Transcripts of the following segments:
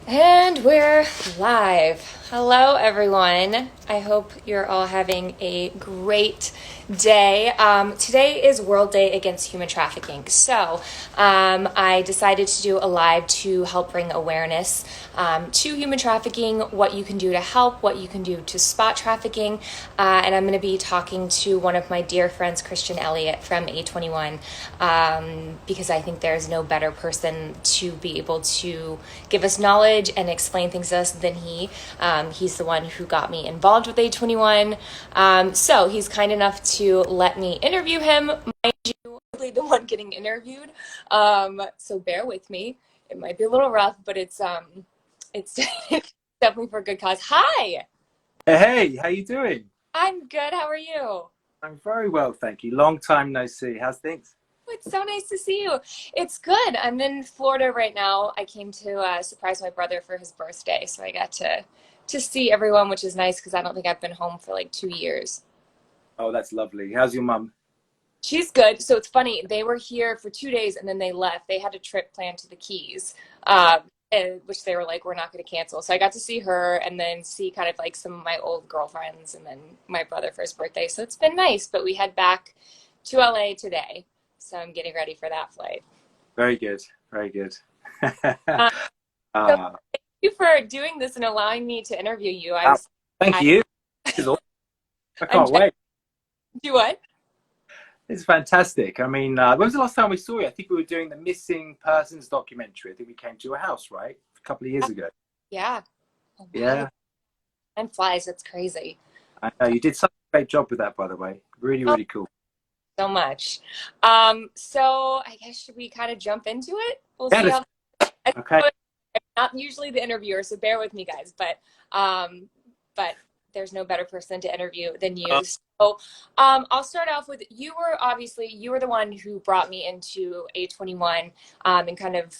And we're live. Hello, everyone. I hope you're all having a great day. Today is World Day Against Human Trafficking. I decided to do a live to help bring awareness to human trafficking, what you can do to help, what you can do to spot trafficking. And I'm going to be talking to one of my dear friends, Christian Elliott from A21, because I think there's no better person to be able to give us knowledge and explain things to us than he. He's the one who got me involved with A21. So he's kind enough to let me interview him. Mind you, I'm really the one getting interviewed. So bear with me. It might be a little rough, but it's definitely for a good cause. Hi, Hey, how you doing? I'm good. How are you? I'm very well, thank you. Long time no see. How's things? It's so nice to see you. It's good. I'm in Florida right now. I came to surprise my brother for his birthday, so I got to see everyone, which is nice because I don't think I've been home for like 2 years. Oh, that's lovely. How's your mum? She's good. So it's funny. They were here for 2 days and then they left. They had a trip planned to the Keys, which they were like, we're not going to cancel. So I got to see her and then see kind of like some of my old girlfriends and then my brother for his birthday. So it's been nice. But we head back to LA today. So I'm getting ready for that flight. Very good. Very good. Um, so Ah, thank you for doing this and allowing me to interview you. ah, thank I, you. This is awesome. I I'm can't wait. do what? It's fantastic. I mean, when was the last time we saw you? I think we were doing the missing persons documentary. I think we came to your house, right? A couple of years ago. Yeah. Oh, wow. Yeah, Time flies. It's crazy. I know. You did such a great job with that, by the way. Really, Oh, really cool. so much. So I guess should we kind of jump into it? We'll Yeah, see how. I'm okay. not usually the interviewer, so bear with me, guys. But there's no better person to interview than you. I'll start off with you were the one who brought me into A21 and kind of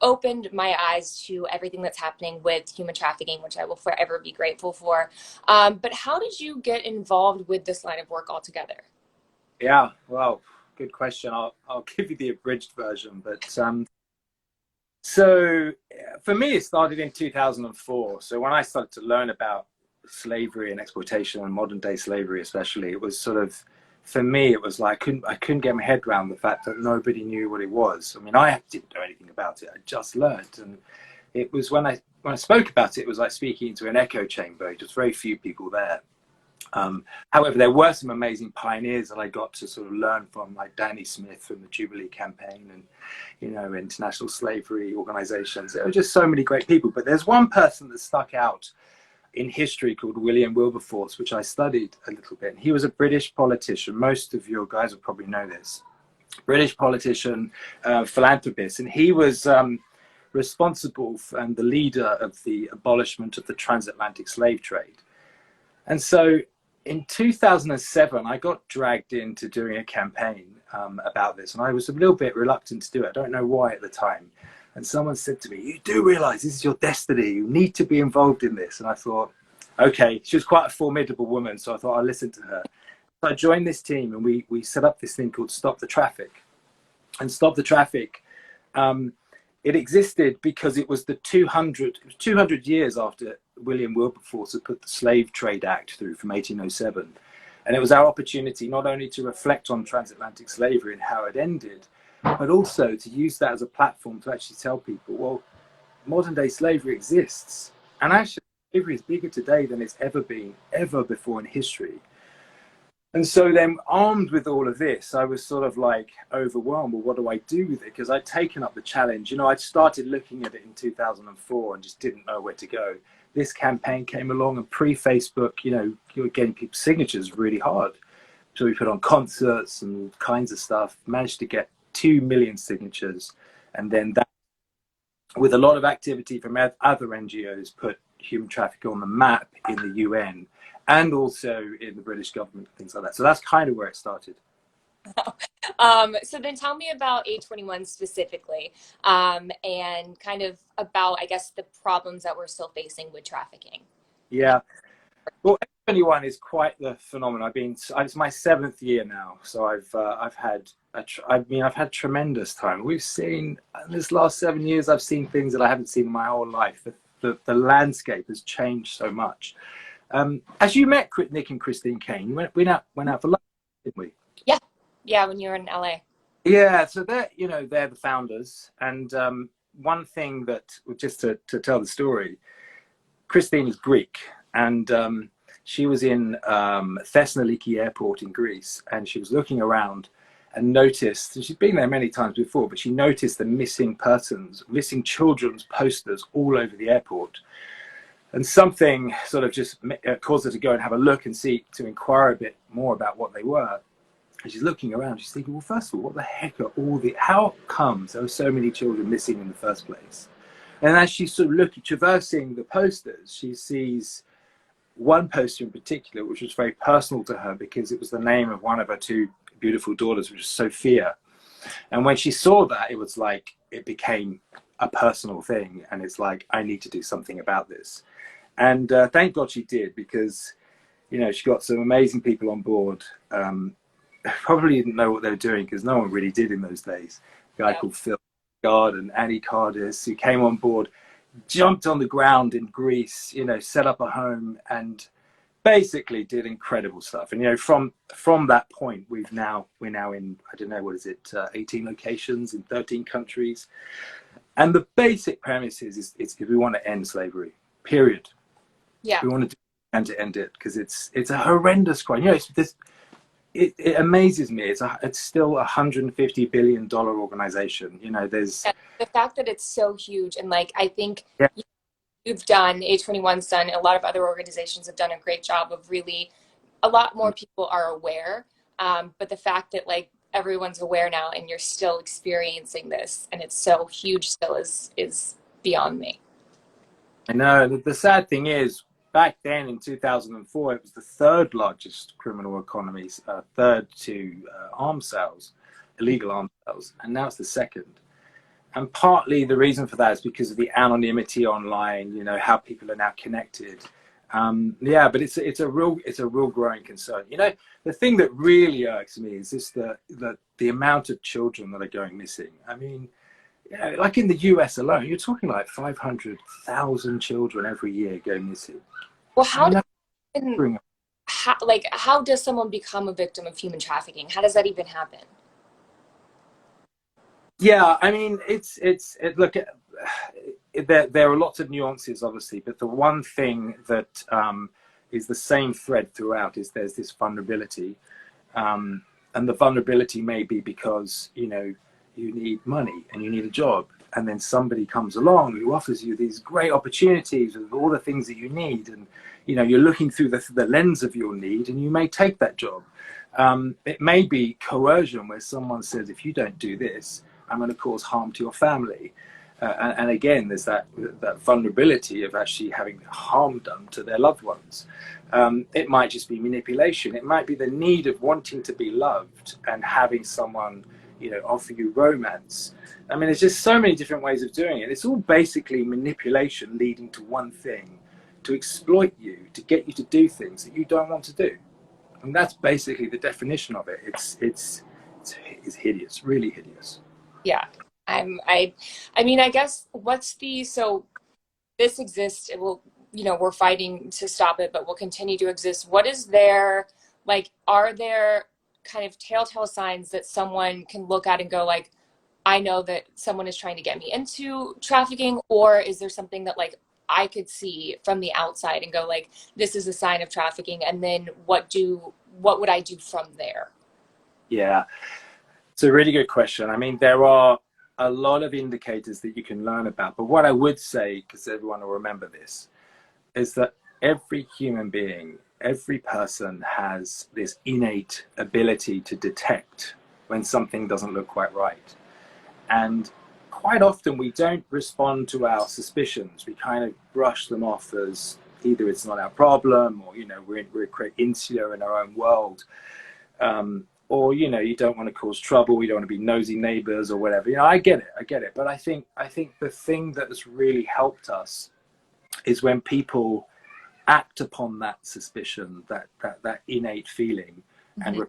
opened my eyes to everything that's happening with human trafficking, which I will forever be grateful for. But how did you get involved with this line of work altogether? Yeah, well, good question. I'll give you the abridged version, but so for me, it started in 2004. So when I started to learn about slavery and exploitation and modern day slavery, especially, it was sort of, for me, it was like I couldn't get my head around the fact that nobody knew what it was. I mean, I didn't know anything about it. I just learned, and it was when I spoke about it, it was like speaking into an echo chamber. Just very few people there. However, there were some amazing pioneers that I got to sort of learn from, like Danny Smith from the Jubilee campaign and, international slavery organizations. There were just so many great people. But there's one person that stuck out in history called William Wilberforce, which I studied a little bit. He was a British politician. Most of your guys will probably know this. British politician, philanthropist. And he was responsible and the leader of the abolishment of the transatlantic slave trade. And so in 2007, I got dragged into doing a campaign about this, and I was a little bit reluctant to do it. I don't know why at the time. And someone said to me, "You do realize this is your destiny. You need to be involved in this." And I thought, okay, she was quite a formidable woman, so I thought I'll listen to her. So I joined this team, and we set up this thing called Stop the Traffic. And Stop the Traffic, um, it existed because it was 200 years after William Wilberforce had put the Slave Trade Act through from 1807. And it was our opportunity not only to reflect on transatlantic slavery and how it ended, but also to use that as a platform to actually tell people, well, modern day slavery exists. And actually, slavery is bigger today than it's ever been, ever before in history. And so then, armed with all of this, I was sort of like overwhelmed. Well, what do I do with it? Because I'd taken up the challenge. I'd started looking at it in 2004 and just didn't know where to go. This campaign came along, and pre-Facebook, you were getting people's signatures really hard. So we put on concerts and all kinds of stuff, managed to get 2 million signatures. And then that, with a lot of activity from other NGOs, put human trafficking on the map in the UN and also in the British government, things like that. So that's kind of where it started. So then tell me about A21 specifically, and kind of about, I guess, the problems that we're still facing with trafficking. Yeah. Well, 21 is quite the phenomenon. It's my seventh year now, so I've had I mean, I've had tremendous time. We've seen, in this last 7 years, I've seen things that I haven't seen in my whole life. The landscape has changed so much. As you met Nick and Christine Kane, you went out for lunch, didn't we? Yeah. Yeah, when you were in LA. Yeah, so they're the founders. And one thing that, just to tell the story, Christine is Greek, and she was in Thessaloniki Airport in Greece, and she was looking around and noticed, and she's been there many times before, but she noticed the missing children's posters all over the airport. And something sort of just caused her to go and have a look and to inquire a bit more about what they were. And she's looking around, she's thinking, well, first of all, what the heck are how comes there are so many children missing in the first place? And as she's sort of traversing the posters, she sees one poster in particular, which was very personal to her because it was the name of one of her two beautiful daughters, which was Sophia. And when she saw that, it was like, it became a personal thing. And it's like, I need to do something about this. And thank God she did, because, she got some amazing people on board. Probably didn't know what they were doing, because no one really did in those days. A guy called Phil Gard and Annie Cardis, who came on board, jumped on the ground in Greece, set up a home and basically did incredible stuff. And from that point, we're now in, I don't know, 18 locations in 13 countries. And the basic premise is we want to end slavery, period. Yeah. We want to end it, because it's a horrendous crime. It amazes me. It's still $150 billion organization. There's the fact that it's so huge, and like I think yeah. you've done, A21's done, a lot of other organizations have done a great job of really, a lot more people are aware. But the fact that like everyone's aware now and you're still experiencing this and it's so huge still is beyond me. I know. The sad thing is, back then in 2004, it was the third largest criminal economy, third to arms sales, illegal arms sales, and now it's the second. And partly the reason for that is because of the anonymity online, how people are now connected. But it's a real growing concern. The thing that really irks me is just the amount of children that are going missing. I mean, like in the US alone, you're talking like 500,000 children every year go missing. Well, how does someone become a victim of human trafficking? How does that even happen? Yeah, I mean, look, there are lots of nuances, obviously, but the one thing that is the same thread throughout is there's this vulnerability, and the vulnerability may be because you need money and you need a job, and then somebody comes along who offers you these great opportunities with all the things that you need, and you're looking through the lens of your need, and you may take that job. It may be coercion, where someone says, if you don't do this, I'm going to cause harm to your family. And again, there's that vulnerability of actually having harm done to their loved ones. It might just be manipulation. It might be the need of wanting to be loved and having someone, offer you romance. I mean, there's just so many different ways of doing it. It's all basically manipulation leading to one thing, to exploit you, to get you to do things that you don't want to do. And that's basically the definition of it. It's hideous, really hideous. Yeah. I mean, I guess so this exists, it will, we're fighting to stop it, but will continue to exist. What is there, like, are there kind of telltale signs that someone can look at and go like, I know that someone is trying to get me into trafficking? Or is there something that like I could see from the outside and go like, this is a sign of trafficking, and then what would I do from there? Yeah, it's a really good question. I mean, there are a lot of indicators that you can learn about, but what I would say, because everyone will remember this, is that every human being, every person has this innate ability to detect when something doesn't look quite right. And quite often we don't respond to our suspicions. We kind of brush them off as either it's not our problem, or we're quite insular in our own world, or you don't want to cause trouble, we don't want to be nosy neighbors or whatever. I get it, but I think the thing that has really helped us is when people act upon that suspicion, that innate feeling, Mm-hmm. and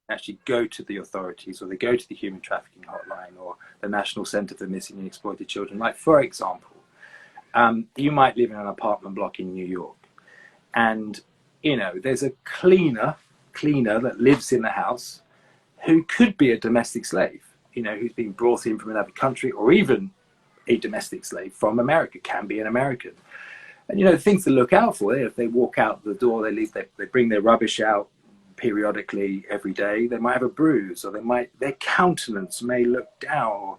actually go to the authorities, or they go to the human trafficking hotline or the National Center for Missing and Exploited Children. Like, for example, you might live in an apartment block in New York, and there's a cleaner that lives in the house who could be a domestic slave, who's been brought in from another country, or even a domestic slave from America, can be an American. And the things to look out for, if they walk out the door, they bring their rubbish out periodically every day, they might have a bruise, or their countenance may look down, or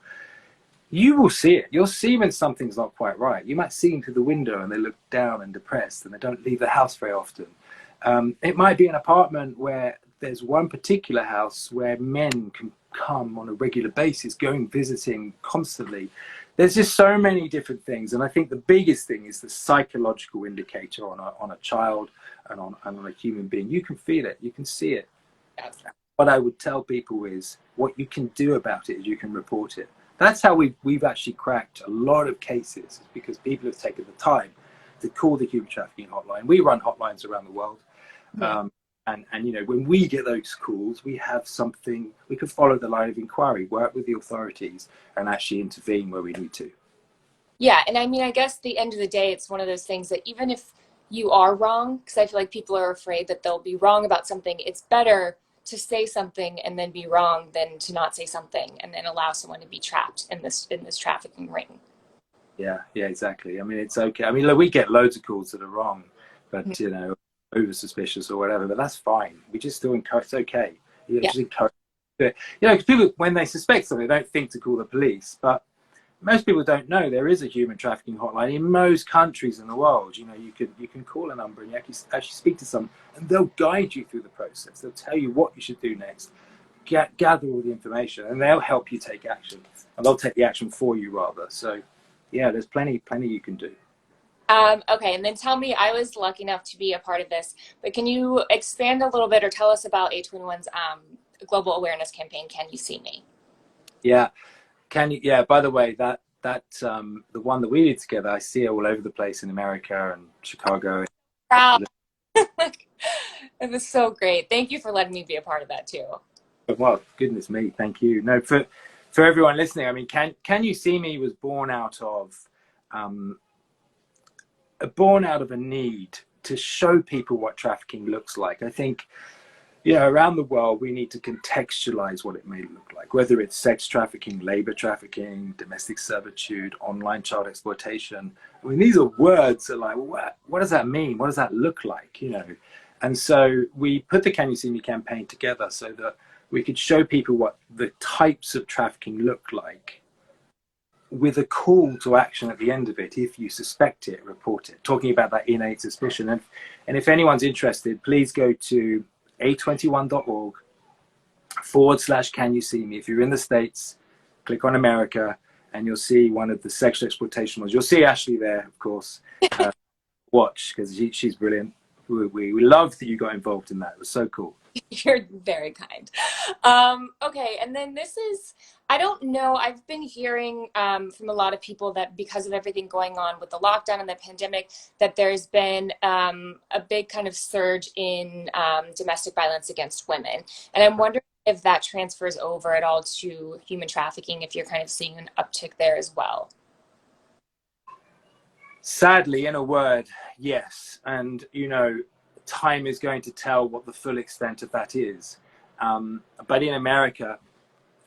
you will see it. You'll see when something's not quite right. You might see into the window and they look down and depressed, and they don't leave the house very often. It might be an apartment where there's one particular house where men can come on a regular basis, going visiting constantly. There's just so many different things, and I think the biggest thing is the psychological indicator on a child and on a human being. You can feel it, you can see it. What I would tell people is, what you can do about it is you can report it. That's how we've actually cracked a lot of cases, because people have taken the time to call the human trafficking hotline. We run hotlines around the world. And when we get those calls, we have something, we can follow the line of inquiry, work with the authorities, and actually intervene where we need to. Yeah, and I mean, I guess at the end of the day, it's one of those things that even if you are wrong, because I feel like people are afraid that they'll be wrong about something, it's better to say something and then be wrong than to not say something and then allow someone to be trapped in this trafficking ring. Yeah, exactly. I mean, it's okay. I mean, look, we get loads of calls that are wrong, but over suspicious or whatever, but that's fine. We just still encourage. It's okay. Just encourage it. Because people, when they suspect something, they don't think to call the police, but most people don't know there is a human trafficking hotline in most countries in the world. You can call a number and you actually speak to someone, and they'll guide you through the process. They'll tell you what you should do next, gather all the information, and they'll help you take action, and they'll take the action for you rather. So yeah, there's plenty you can do. Okay, and then tell me, I was lucky enough to be a part of this, but can you expand a little bit or tell us about A21's global awareness campaign, Can You See Me? Yeah, by the way, that the one that we did together, I see it all over the place in America and Chicago. Wow. It was so great. Thank you for letting me be a part of that too. Well, goodness me, thank you. No, for everyone listening, I mean, Can You See Me was born out of a need to show people what trafficking looks like. I think, around the world, we need to contextualize what it may look like, whether it's sex trafficking, labor trafficking, domestic servitude, online child exploitation. I mean, these are words that, like, what does that mean? What does that look like? And so we put the Can You See Me campaign together so that we could show people what the types of trafficking look like, with a call to action at the end of it. If you suspect it, report it, talking about that innate suspicion. And if anyone's interested, please go to a21.org/Can You See Me. If you're in the States, click on America and you'll see one of the sexual exploitation ones. You'll see Ashley there, of course. Watch, because she's brilliant. We love that you got involved in that. It was so cool. You're very kind. Okay, and then I don't know, I've been hearing from a lot of people that because of everything going on with the lockdown and the pandemic, that there's been a big kind of surge in domestic violence against women. And I'm wondering if that transfers over at all to human trafficking, if you're kind of seeing an uptick there as well. Sadly, in a word, yes. And, time is going to tell what the full extent of that is. But in America,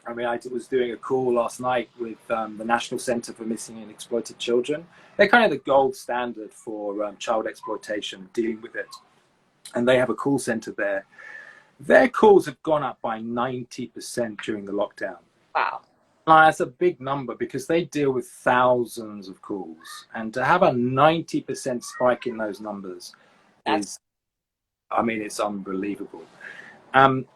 I mean, I was doing a call last night with the National Center for Missing and Exploited Children. They're kind of the gold standard for child exploitation, dealing with it. And they have a call center there. Their calls have gone up by 90% during the lockdown. Wow. That's a big number, because they deal with thousands of calls. And to have a 90% spike in those numbers is, I mean, it's unbelievable. And,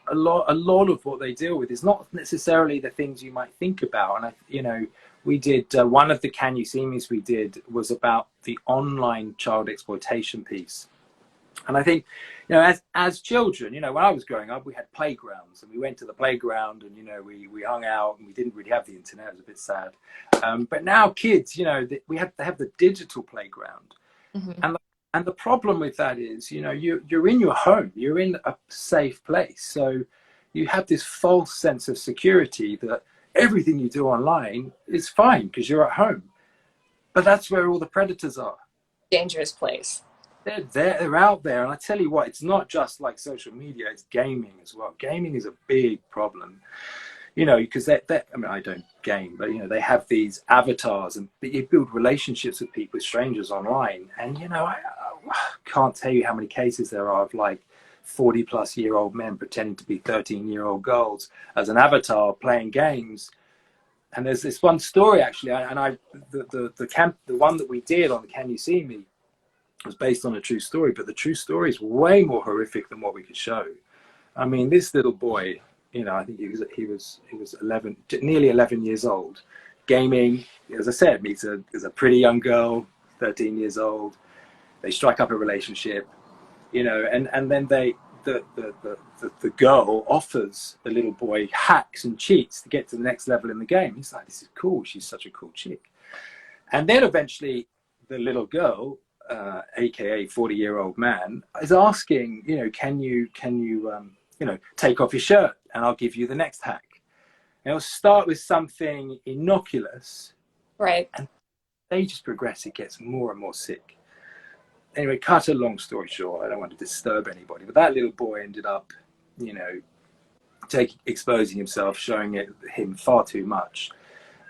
a lot of what they deal with is not necessarily the things you might think about. And, we did, one of the Can You See Me's we did was about the online child exploitation piece. And I think, as children, when I was growing up, we had playgrounds, and we went to the playground, and, we hung out, and we didn't really have the internet. It was a bit sad. But now kids, they have the digital playground. Mm-hmm. And And the problem with that is, you're in your home, you're in a safe place. So you have this false sense of security that everything you do online is fine because you're at home. But that's where all the predators are. Dangerous place. They're there, they're out there. And I tell you what, it's not just like social media, it's gaming as well. Gaming is a big problem. Because I mean, I don't game, but they have these avatars, and you build relationships with people, strangers online. And I can't tell you how many cases there are of like 40-plus-year-old men pretending to be 13-year-old girls as an avatar playing games. And there's this one story actually, the one that we did on the Can You See Me was based on a true story, but the true story is way more horrific than what we could show. I mean, this little boy. I think he was 11, nearly 11 years old, gaming. As I said, meets a pretty young girl, 13 years old. They strike up a relationship, and then the girl offers the little boy hacks and cheats to get to the next level in the game. He's like, this is cool. She's such a cool chick. And then eventually, the little girl, aka 40-year-old man, is asking, can you take off your shirt and I'll give you the next hack. And it'll start with something innocuous. Right. And they just progress. It gets more and more sick. Anyway, cut a long story short, I don't want to disturb anybody, but that little boy ended up, exposing himself, showing him far too much.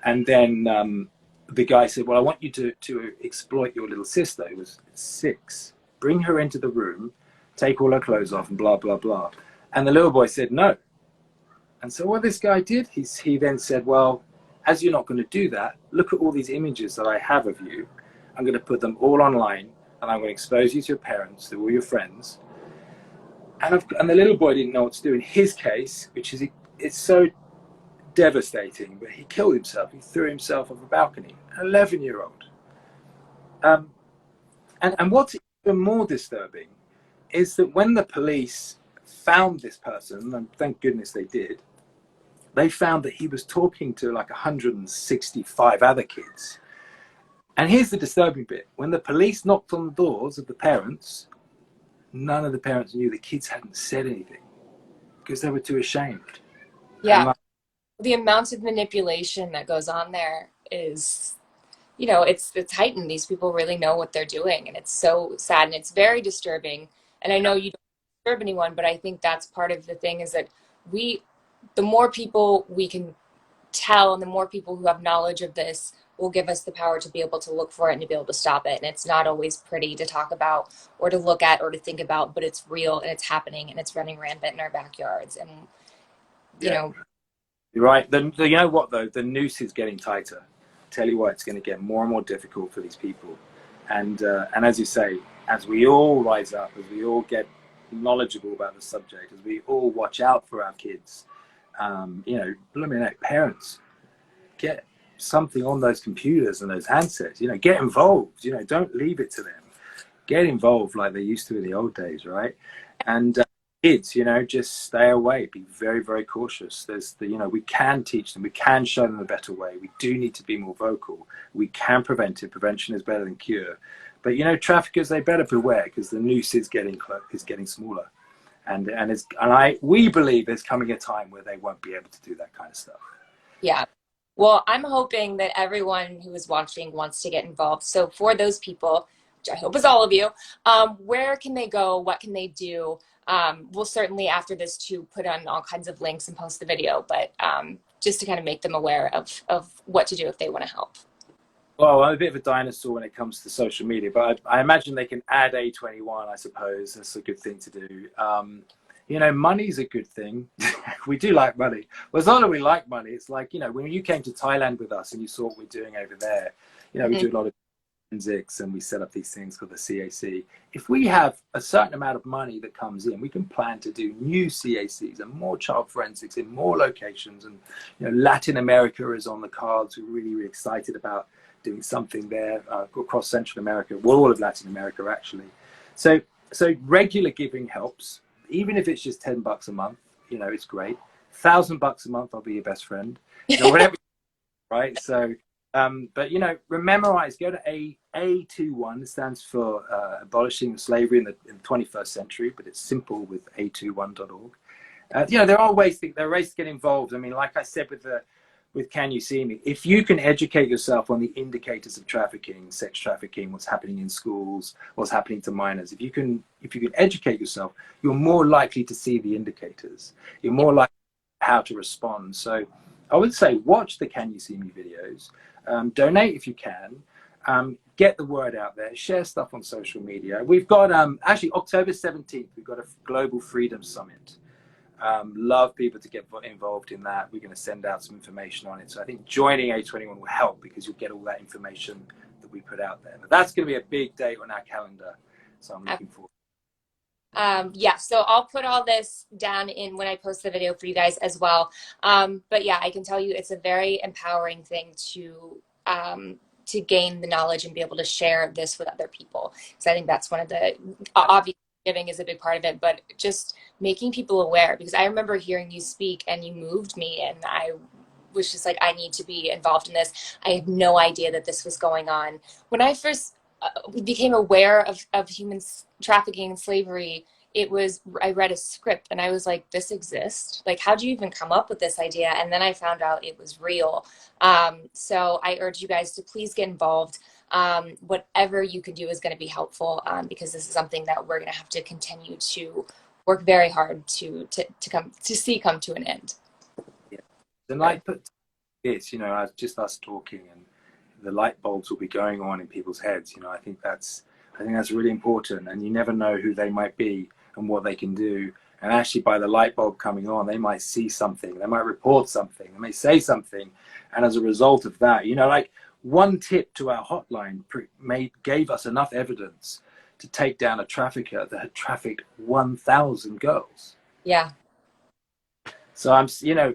And then the guy said, well, I want you to exploit your little sister, who was 6. Bring her into the room, take all her clothes off and blah, blah, blah. And the little boy said no. And so what this guy did, he then said, well, as you're not going to do that, look at all these images that I have of you. I'm going to put them all online, and I'm going to expose you to your parents, to all your friends. And the little boy didn't know what to do in his case, which is, it's so devastating, but he killed himself. He threw himself off a balcony, an 11-year-old. And what's even more disturbing is that when the police found this person, and thank goodness they did, they found that he was talking to like 165 other kids. And here's the disturbing bit. When the police knocked on the doors of the parents, none of the parents knew the kids hadn't said anything because they were too ashamed. Yeah. The amount of manipulation that goes on there is, it's heightened. These people really know what they're doing, and it's so sad, and it's very disturbing. And I know you don't disturb anyone, but I think that's part of the thing is that the more people we can tell and the more people who have knowledge of this will give us the power to be able to look for it and to be able to stop it. And it's not always pretty to talk about or to look at or to think about, but it's real and it's happening and it's running rampant in our backyards. And, You're right. You know what, though? The noose is getting tighter. Tell you what, it's going to get more and more difficult for these people. And as you say, as we all rise up, as we all get knowledgeable about the subject, as we all watch out for our kids, parents, get something on those computers and those handsets. Get involved. Don't leave it to them. Get involved like they used to in the old days, right? And kids, just stay away. Be very, very cautious. We can teach them. We can show them a better way. We do need to be more vocal. We can prevent it. Prevention is better than cure. But traffickers, they better beware because the noose is getting smaller, and we believe there's coming a time where they won't be able to do that kind of stuff. Yeah. Well, I'm hoping that everyone who is watching wants to get involved. So for those people, which I hope is all of you, where can they go? What can they do? We'll certainly after this too put on all kinds of links and post the video, but just to kind of make them aware of what to do if they want to help. Well, I'm a bit of a dinosaur when it comes to social media, but I imagine they can add A21, I suppose. That's a good thing to do. Money's a good thing. We do like money. Well, it's not that we like money. It's like, when you came to Thailand with us and you saw what we're doing over there, we do a lot of forensics and we set up these things called the CAC. If we have a certain amount of money that comes in, we can plan to do new CACs and more child forensics in more locations. And, Latin America is on the cards. We're really, really excited about doing something there across Central America, well, all of Latin America, actually. So regular giving helps. Even if it's just $10 a month, it's great. $1,000 a month, I'll be your best friend. Whatever, right? So But, you know, memorize, go to A21. It stands for Abolishing Slavery in the 21st Century, but it's simple with A21.org. You know, there are ways to get involved. I mean, like I said with Can You See Me? If you can educate yourself on the indicators of trafficking, sex trafficking, what's happening in schools, what's happening to minors, if you can educate yourself, you're more likely to see the indicators. You're more likely how to respond. So I would say watch the Can You See Me videos, donate if you can, get the word out there, share stuff on social media. We've got actually October 17th, we've got a Global Freedom Summit. Love people to get involved in that. We're going to send out some information on it. So I think joining A21 will help because you'll get all that information that we put out there. But that's going to be a big date on our calendar. So I'm looking forward. Yeah, so I'll put all this down in when I post the video for you guys as well. But yeah, I can tell you it's a very empowering thing to gain the knowledge and be able to share this with other people. So I think that's one of the obvious. Giving is a big part of it, but just making people aware, because I remember hearing you speak and you moved me, and I was just like, I need to be involved in this. I had no idea that this was going on. When I first became aware of human trafficking and slavery, I read a script and I was like, this exists? Like, how'd you even come up with this idea? And then I found out it was real. So I urge you guys to please get involved. Whatever you can do is going to be helpful, because this is something that we're going to have to continue to work very hard to see come to an end. Yeah. The light put this, you know, just us talking, and the light bulbs will be going on in people's heads. You know, I think that's really important, and you never know who they might be and what they can do. And actually, by the light bulb coming on, they might see something, they might report something, they may say something, and as a result of that, you know, like one tip to our hotline gave us enough evidence to take down a trafficker that had trafficked 1,000 girls. Yeah. So you know,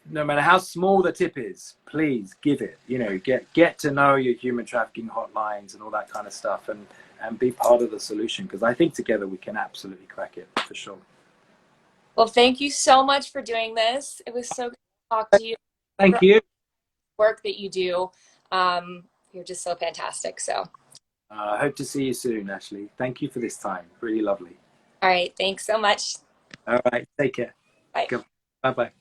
no matter how small the tip is, please give it. You know, get to know your human trafficking hotlines and all that kind of stuff, and be part of the solution, because I think together we can absolutely crack it for sure. Well, thank you so much for doing this. It was so good to talk to you. Thank you. Work that you do. You're just so fantastic. So I hope to see you soon, Ashley. Thank you for this time. Really lovely. all right. Thanks so much. All right. Take care. Bye. Bye-bye.